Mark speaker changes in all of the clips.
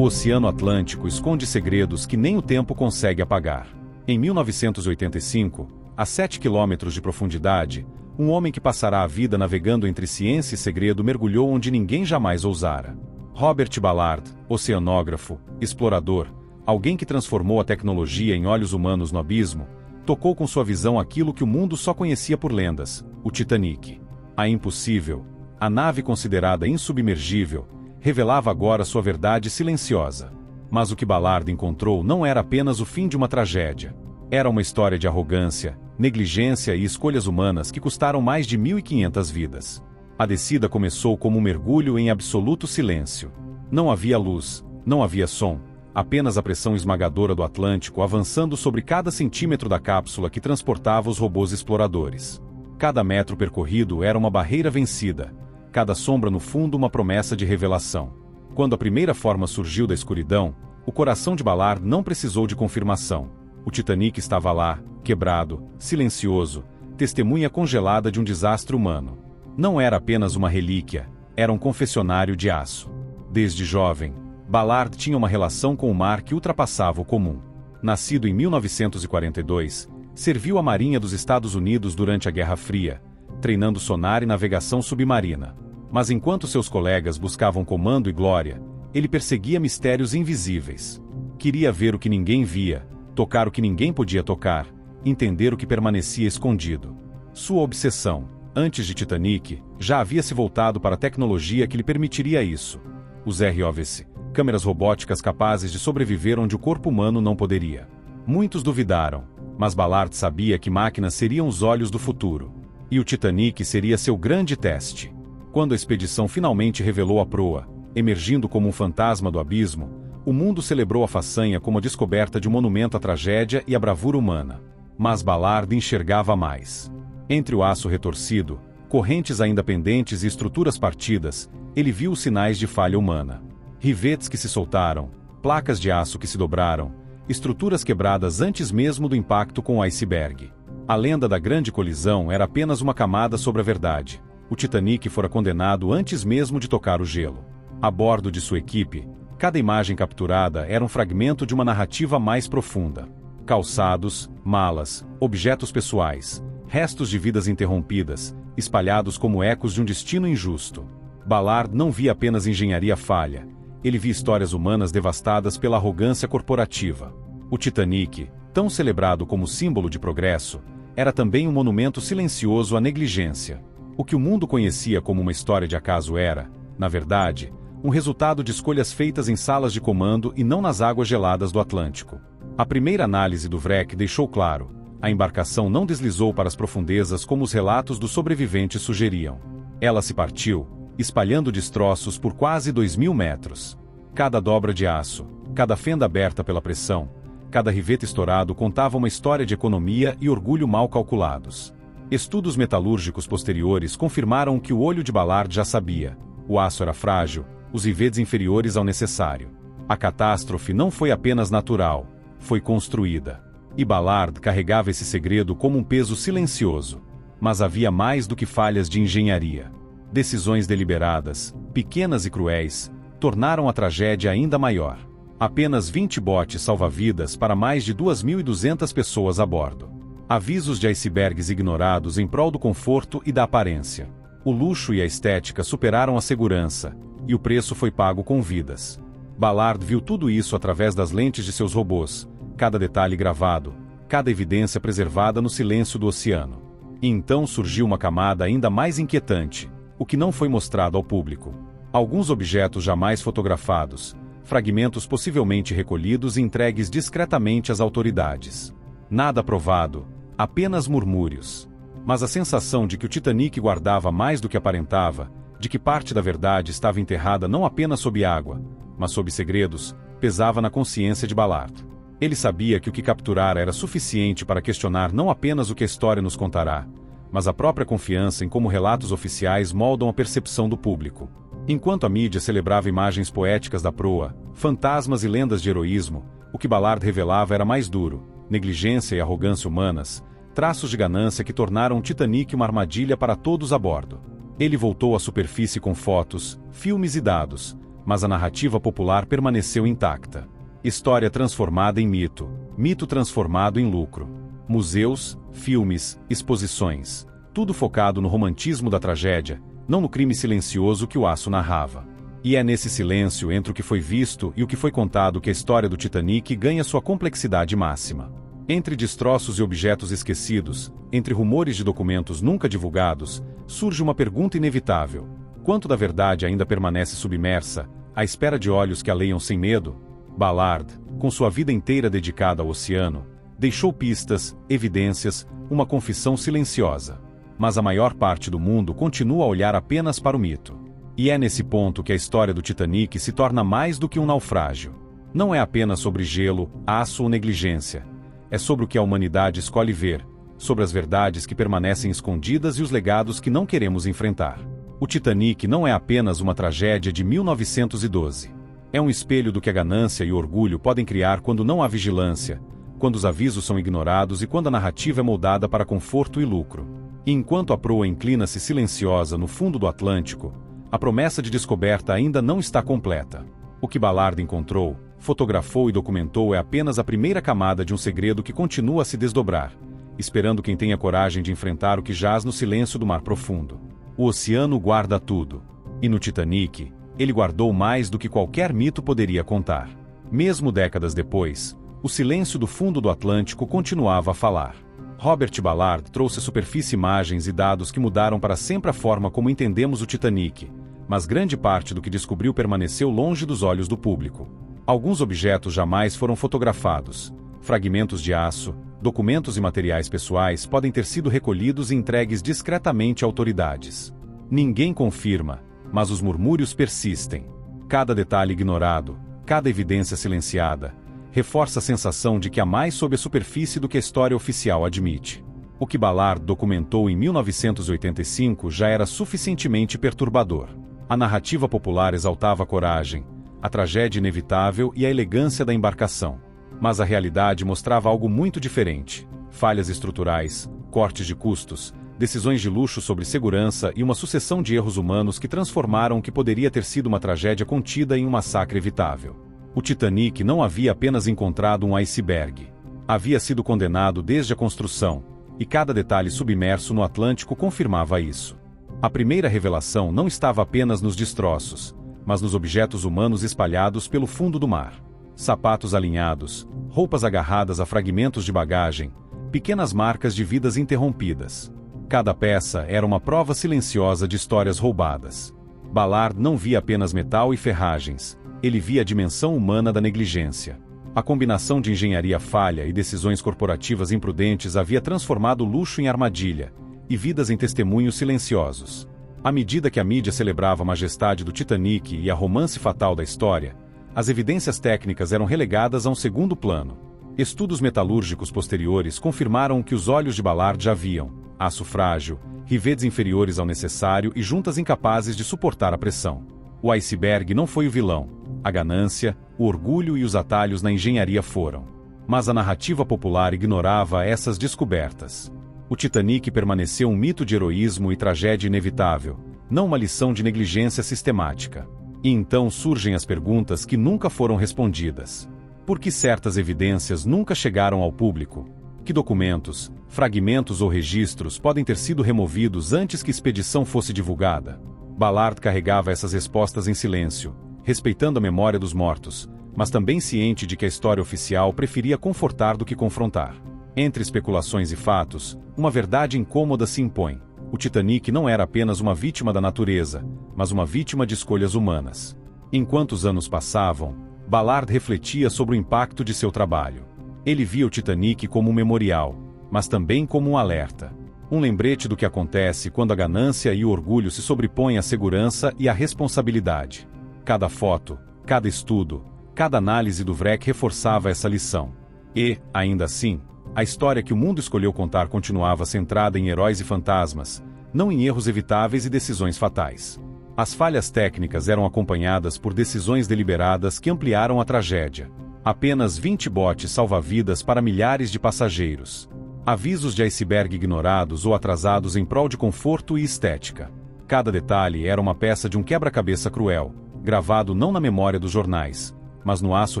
Speaker 1: O Oceano Atlântico esconde segredos que nem o tempo consegue apagar. Em 1985, a 7 quilômetros de profundidade, um homem que passará a vida navegando entre ciência e segredo mergulhou onde ninguém jamais ousara. Robert Ballard, oceanógrafo, explorador, alguém que transformou a tecnologia em olhos humanos no abismo, tocou com sua visão aquilo que o mundo só conhecia por lendas: o Titanic. A impossível, a nave considerada insubmergível, revelava agora sua verdade silenciosa. Mas o que Ballard encontrou não era apenas o fim de uma tragédia. Era uma história de arrogância, negligência e escolhas humanas que custaram mais de 1.500 vidas. A descida começou como um mergulho em absoluto silêncio. Não havia luz, não havia som, apenas a pressão esmagadora do Atlântico avançando sobre cada centímetro da cápsula que transportava os robôs exploradores. Cada metro percorrido era uma barreira vencida, cada sombra no fundo uma promessa de revelação. Quando a primeira forma surgiu da escuridão, o coração de Ballard não precisou de confirmação. O Titanic estava lá, quebrado, silencioso, testemunha congelada de um desastre humano. Não era apenas uma relíquia, era um confessionário de aço. Desde jovem, Ballard tinha uma relação com o mar que ultrapassava o comum. Nascido em 1942, serviu a Marinha dos Estados Unidos durante a Guerra Fria, treinando sonar e navegação submarina. Mas enquanto seus colegas buscavam comando e glória, ele perseguia mistérios invisíveis. Queria ver o que ninguém via, tocar o que ninguém podia tocar, entender o que permanecia escondido. Sua obsessão, antes de Titanic, já havia se voltado para a tecnologia que lhe permitiria isso. Os ROVs, câmeras robóticas capazes de sobreviver onde o corpo humano não poderia. Muitos duvidaram, mas Ballard sabia que máquinas seriam os olhos do futuro. E o Titanic seria seu grande teste. Quando a expedição finalmente revelou a proa, emergindo como um fantasma do abismo, o mundo celebrou a façanha como a descoberta de um monumento à tragédia e à bravura humana. Mas Ballard enxergava mais. Entre o aço retorcido, correntes ainda pendentes e estruturas partidas, ele viu os sinais de falha humana. Rivetes que se soltaram, placas de aço que se dobraram, estruturas quebradas antes mesmo do impacto com o iceberg. A lenda da grande colisão era apenas uma camada sobre a verdade. O Titanic fora condenado antes mesmo de tocar o gelo. A bordo de sua equipe, cada imagem capturada era um fragmento de uma narrativa mais profunda. Calçados, malas, objetos pessoais, restos de vidas interrompidas, espalhados como ecos de um destino injusto. Ballard não via apenas engenharia falha, ele via histórias humanas devastadas pela arrogância corporativa. O Titanic, tão celebrado como símbolo de progresso, era também um monumento silencioso à negligência. O que o mundo conhecia como uma história de acaso era, na verdade, um resultado de escolhas feitas em salas de comando e não nas águas geladas do Atlântico. A primeira análise do wreck deixou claro: a embarcação não deslizou para as profundezas como os relatos dos sobreviventes sugeriam. Ela se partiu, espalhando destroços por quase 2.000 metros. Cada dobra de aço, cada fenda aberta pela pressão, cada rivete estourado contava uma história de economia e orgulho mal calculados. Estudos metalúrgicos posteriores confirmaram o que o olho de Ballard já sabia: o aço era frágil, os rivetes inferiores ao necessário. A catástrofe não foi apenas natural, foi construída. E Ballard carregava esse segredo como um peso silencioso. Mas havia mais do que falhas de engenharia. Decisões deliberadas, pequenas e cruéis, tornaram a tragédia ainda maior. Apenas 20 botes salva-vidas para mais de 2.200 pessoas a bordo. Avisos de icebergs ignorados em prol do conforto e da aparência. O luxo e a estética superaram a segurança, e o preço foi pago com vidas. Ballard viu tudo isso através das lentes de seus robôs, cada detalhe gravado, cada evidência preservada no silêncio do oceano. E então surgiu uma camada ainda mais inquietante: o que não foi mostrado ao público. Alguns objetos jamais fotografados, fragmentos possivelmente recolhidos e entregues discretamente às autoridades. Nada provado, apenas murmúrios. Mas a sensação de que o Titanic guardava mais do que aparentava, de que parte da verdade estava enterrada não apenas sob água, mas sob segredos, pesava na consciência de Ballard. Ele sabia que o que capturara era suficiente para questionar não apenas o que a história nos contará, mas a própria confiança em como relatos oficiais moldam a percepção do público. Enquanto a mídia celebrava imagens poéticas da proa, fantasmas e lendas de heroísmo, o que Ballard revelava era mais duro: negligência e arrogância humanas, traços de ganância que tornaram o Titanic uma armadilha para todos a bordo. Ele voltou à superfície com fotos, filmes e dados, mas a narrativa popular permaneceu intacta. História transformada em mito, mito transformado em lucro. Museus, filmes, exposições, tudo focado no romantismo da tragédia, não no crime silencioso que o aço narrava. E é nesse silêncio entre o que foi visto e o que foi contado que a história do Titanic ganha sua complexidade máxima. Entre destroços e objetos esquecidos, entre rumores de documentos nunca divulgados, surge uma pergunta inevitável: quanto da verdade ainda permanece submersa, à espera de olhos que a leiam sem medo? Ballard, com sua vida inteira dedicada ao oceano, deixou pistas, evidências, uma confissão silenciosa. Mas a maior parte do mundo continua a olhar apenas para o mito. E é nesse ponto que a história do Titanic se torna mais do que um naufrágio. Não é apenas sobre gelo, aço ou negligência. É sobre o que a humanidade escolhe ver, sobre as verdades que permanecem escondidas e os legados que não queremos enfrentar. O Titanic não é apenas uma tragédia de 1912. É um espelho do que a ganância e o orgulho podem criar quando não há vigilância, quando os avisos são ignorados e quando a narrativa é moldada para conforto e lucro. E enquanto a proa inclina-se silenciosa no fundo do Atlântico, a promessa de descoberta ainda não está completa. O que Ballard encontrou, fotografou e documentou é apenas a primeira camada de um segredo que continua a se desdobrar, esperando quem tenha coragem de enfrentar o que jaz no silêncio do mar profundo. O oceano guarda tudo. E no Titanic, ele guardou mais do que qualquer mito poderia contar. Mesmo décadas depois, o silêncio do fundo do Atlântico continuava a falar. Robert Ballard trouxe à superfície imagens e dados que mudaram para sempre a forma como entendemos o Titanic, mas grande parte do que descobriu permaneceu longe dos olhos do público. Alguns objetos jamais foram fotografados. Fragmentos de aço, documentos e materiais pessoais podem ter sido recolhidos e entregues discretamente a autoridades. Ninguém confirma, mas os murmúrios persistem. Cada detalhe ignorado, cada evidência silenciada, reforça a sensação de que há mais sob a superfície do que a história oficial admite. O que Ballard documentou em 1985 já era suficientemente perturbador. A narrativa popular exaltava a coragem, a tragédia inevitável e a elegância da embarcação. Mas a realidade mostrava algo muito diferente: falhas estruturais, cortes de custos, decisões de luxo sobre segurança e uma sucessão de erros humanos que transformaram o que poderia ter sido uma tragédia contida em um massacre evitável. O Titanic não havia apenas encontrado um iceberg. Havia sido condenado desde a construção, e cada detalhe submerso no Atlântico confirmava isso. A primeira revelação não estava apenas nos destroços, mas nos objetos humanos espalhados pelo fundo do mar. Sapatos alinhados, roupas agarradas a fragmentos de bagagem, pequenas marcas de vidas interrompidas. Cada peça era uma prova silenciosa de histórias roubadas. Ballard não via apenas metal e ferragens. Ele via a dimensão humana da negligência. A combinação de engenharia falha e decisões corporativas imprudentes havia transformado luxo em armadilha, e vidas em testemunhos silenciosos. À medida que a mídia celebrava a majestade do Titanic e a romance fatal da história, as evidências técnicas eram relegadas a um segundo plano. Estudos metalúrgicos posteriores confirmaram o que os olhos de Ballard já viam: aço frágil, rivetes inferiores ao necessário e juntas incapazes de suportar a pressão. O iceberg não foi o vilão. A ganância, o orgulho e os atalhos na engenharia foram. Mas a narrativa popular ignorava essas descobertas. O Titanic permaneceu um mito de heroísmo e tragédia inevitável, não uma lição de negligência sistemática. E então surgem as perguntas que nunca foram respondidas. Por que certas evidências nunca chegaram ao público? Que documentos, fragmentos ou registros podem ter sido removidos antes que a expedição fosse divulgada? Ballard carregava essas respostas em silêncio, respeitando a memória dos mortos, mas também ciente de que a história oficial preferia confortar do que confrontar. Entre especulações e fatos, uma verdade incômoda se impõe: o Titanic não era apenas uma vítima da natureza, mas uma vítima de escolhas humanas. Enquanto os anos passavam, Ballard refletia sobre o impacto de seu trabalho. Ele via o Titanic como um memorial, mas também como um alerta. Um lembrete do que acontece quando a ganância e o orgulho se sobrepõem à segurança e à responsabilidade. Cada foto, cada estudo, cada análise do Wreck reforçava essa lição. E, ainda assim, a história que o mundo escolheu contar continuava centrada em heróis e fantasmas, não em erros evitáveis e decisões fatais. As falhas técnicas eram acompanhadas por decisões deliberadas que ampliaram a tragédia. Apenas 20 botes salva-vidas para milhares de passageiros. Avisos de iceberg ignorados ou atrasados em prol de conforto e estética. Cada detalhe era uma peça de um quebra-cabeça cruel, gravado não na memória dos jornais, mas no aço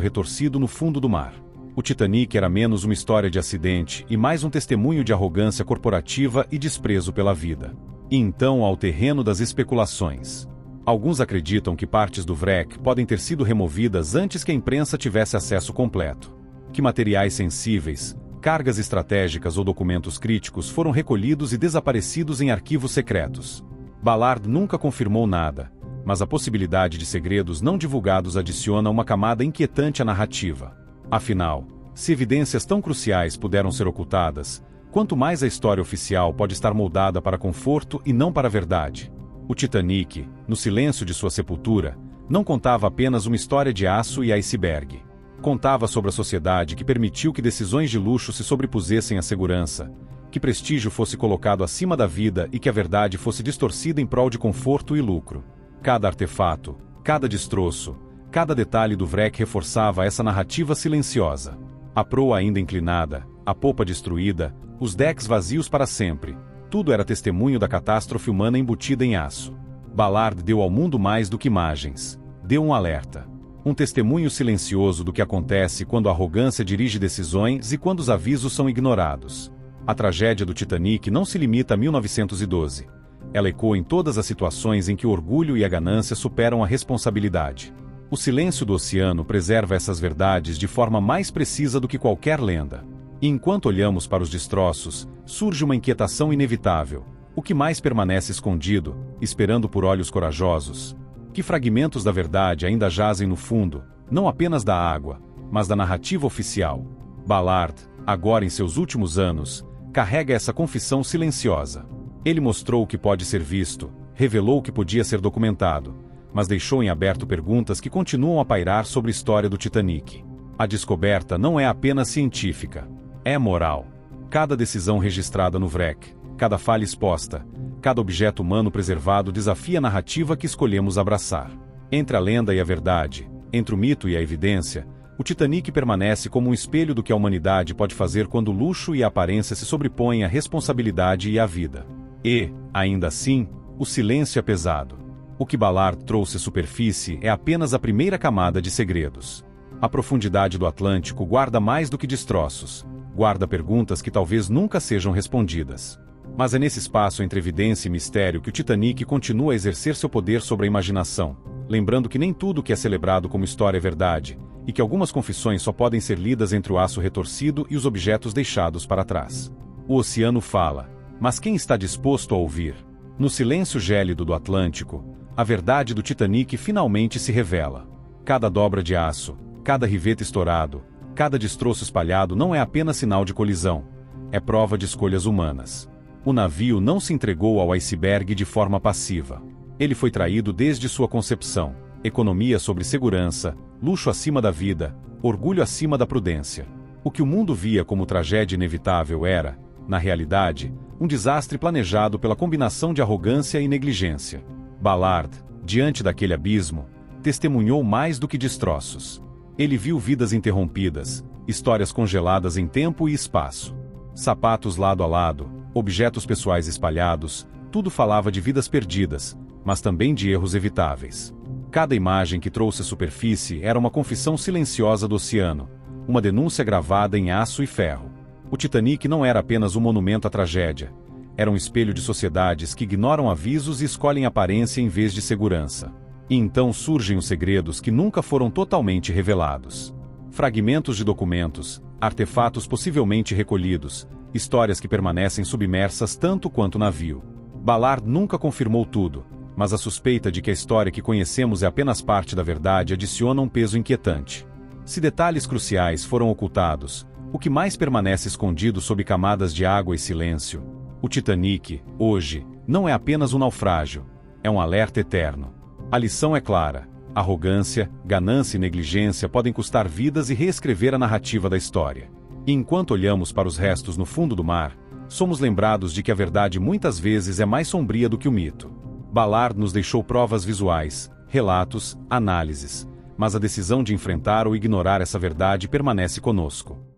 Speaker 1: retorcido no fundo do mar. O Titanic era menos uma história de acidente e mais um testemunho de arrogância corporativa e desprezo pela vida. E então ao terreno das especulações. Alguns acreditam que partes do wreck podem ter sido removidas antes que a imprensa tivesse acesso completo. Que materiais sensíveis, cargas estratégicas ou documentos críticos foram recolhidos e desaparecidos em arquivos secretos. Ballard nunca confirmou nada, mas a possibilidade de segredos não divulgados adiciona uma camada inquietante à narrativa. Afinal, se evidências tão cruciais puderam ser ocultadas, quanto mais a história oficial pode estar moldada para conforto e não para a verdade. O Titanic, no silêncio de sua sepultura, não contava apenas uma história de aço e iceberg. Contava sobre a sociedade que permitiu que decisões de luxo se sobrepusessem à segurança, que prestígio fosse colocado acima da vida e que a verdade fosse distorcida em prol de conforto e lucro. Cada artefato, cada destroço, cada detalhe do wreck reforçava essa narrativa silenciosa. A proa ainda inclinada, a popa destruída, os decks vazios para sempre, tudo era testemunho da catástrofe humana embutida em aço. Ballard deu ao mundo mais do que imagens. Deu um alerta. Um testemunho silencioso do que acontece quando a arrogância dirige decisões e quando os avisos são ignorados. A tragédia do Titanic não se limita a 1912. Ela ecoa em todas as situações em que o orgulho e a ganância superam a responsabilidade. O silêncio do oceano preserva essas verdades de forma mais precisa do que qualquer lenda. E enquanto olhamos para os destroços, surge uma inquietação inevitável. O que mais permanece escondido, esperando por olhos corajosos? Que fragmentos da verdade ainda jazem no fundo, não apenas da água, mas da narrativa oficial? Ballard, agora em seus últimos anos, carrega essa confissão silenciosa. Ele mostrou o que pode ser visto, revelou o que podia ser documentado, mas deixou em aberto perguntas que continuam a pairar sobre a história do Titanic. A descoberta não é apenas científica, é moral. Cada decisão registrada no wreck, cada falha exposta, cada objeto humano preservado desafia a narrativa que escolhemos abraçar. Entre a lenda e a verdade, entre o mito e a evidência, o Titanic permanece como um espelho do que a humanidade pode fazer quando o luxo e a aparência se sobrepõem à responsabilidade e à vida. E, ainda assim, o silêncio é pesado. O que Ballard trouxe à superfície é apenas a primeira camada de segredos. A profundidade do Atlântico guarda mais do que destroços, guarda perguntas que talvez nunca sejam respondidas. Mas é nesse espaço entre evidência e mistério que o Titanic continua a exercer seu poder sobre a imaginação, lembrando que nem tudo que é celebrado como história é verdade, e que algumas confissões só podem ser lidas entre o aço retorcido e os objetos deixados para trás. O oceano fala, mas quem está disposto a ouvir? No silêncio gélido do Atlântico, a verdade do Titanic finalmente se revela. Cada dobra de aço, cada rivete estourado, cada destroço espalhado não é apenas sinal de colisão, é prova de escolhas humanas. O navio não se entregou ao iceberg de forma passiva. Ele foi traído desde sua concepção. Economia sobre segurança, luxo acima da vida, orgulho acima da prudência. O que o mundo via como tragédia inevitável era, na realidade, um desastre planejado pela combinação de arrogância e negligência. Ballard, diante daquele abismo, testemunhou mais do que destroços. Ele viu vidas interrompidas, histórias congeladas em tempo e espaço. Sapatos lado a lado, objetos pessoais espalhados, tudo falava de vidas perdidas, mas também de erros evitáveis. Cada imagem que trouxe à superfície era uma confissão silenciosa do oceano, uma denúncia gravada em aço e ferro. O Titanic não era apenas um monumento à tragédia, era um espelho de sociedades que ignoram avisos e escolhem aparência em vez de segurança. E então surgem os segredos que nunca foram totalmente revelados. Fragmentos de documentos, artefatos possivelmente recolhidos, histórias que permanecem submersas tanto quanto o navio. Ballard nunca confirmou tudo, mas a suspeita de que a história que conhecemos é apenas parte da verdade adiciona um peso inquietante. Se detalhes cruciais foram ocultados, o que mais permanece escondido sob camadas de água e silêncio? O Titanic, hoje, não é apenas um naufrágio, é um alerta eterno. A lição é clara: arrogância, ganância e negligência podem custar vidas e reescrever a narrativa da história. E enquanto olhamos para os restos no fundo do mar, somos lembrados de que a verdade muitas vezes é mais sombria do que o mito. Ballard nos deixou provas visuais, relatos, análises, mas a decisão de enfrentar ou ignorar essa verdade permanece conosco.